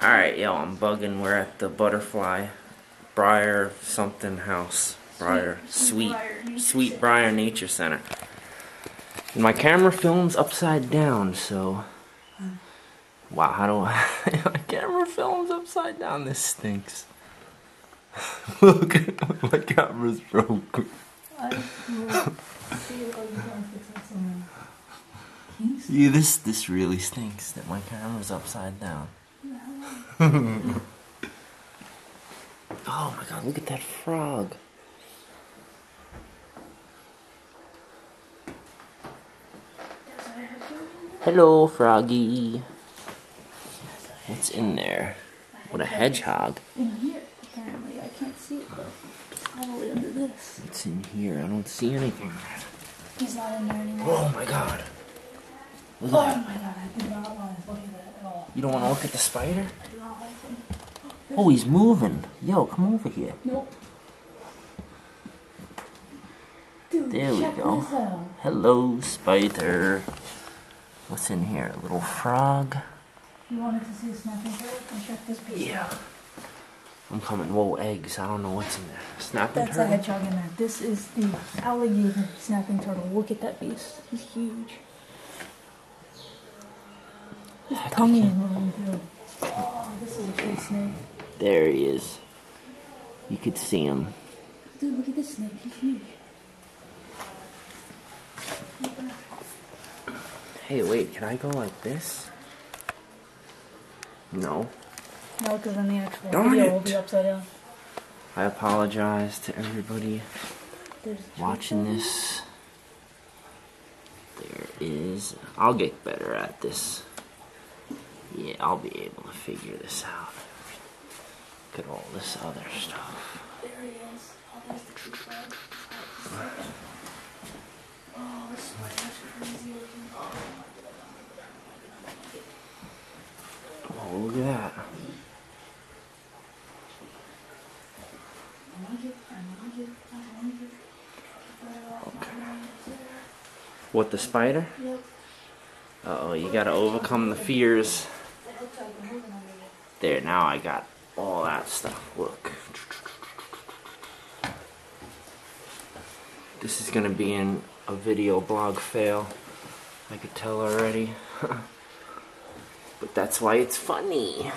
Alright, yo, I'm bugging. We're at the butterfly Briar something house. Sweetbriar Nature Center. And my camera films upside down, so... Wow, how do I... my camera films upside down. This stinks. Look, my camera's broke. Yeah, this really stinks that my camera's upside down. Oh my god, look at that frog. Hello, froggy. What's in there? What a hedgehog. In here, apparently. I can't see it, but all the way under this. What's in here? I don't see anything. He's not in there anymore. Oh my god. Look Oh at that. my god, I do not want to look at that at all. You don't want to look at the spider? I do not like him. Oh, he's moving. Yo, come over here. Nope. Dude, There we check go. this out. Hello, spider. What's in here? A little frog? You wanted to see a snapping turtle? Come check this piece Yeah. out. I'm coming. Whoa, eggs. I don't know what's in there. Snapping That's a turtle? hedgehog in there. This is the alligator snapping turtle. Look at that beast. He's huge. His tummy is moving too. Oh, this is a big snake. There he is. You could see him. Dude, look at this snake. He's huge. Hey, wait. Can I go like this? No. No, because then the actual Darn video it. will be upside down. I apologize to everybody There's watching this. There is. I'll get better at this. Yeah, I'll be able to figure this out. Look at all this other stuff. There he is. Oh, there's the tree frog. Oh, this spider's crazy looking. Oh, Oh, look at that. I like it. What, the spider? Yep. Uh-oh, you gotta overcome the fears. There, now I got all that stuff. Look. This is gonna be in a video blog fail. I could tell already. But that's why it's funny.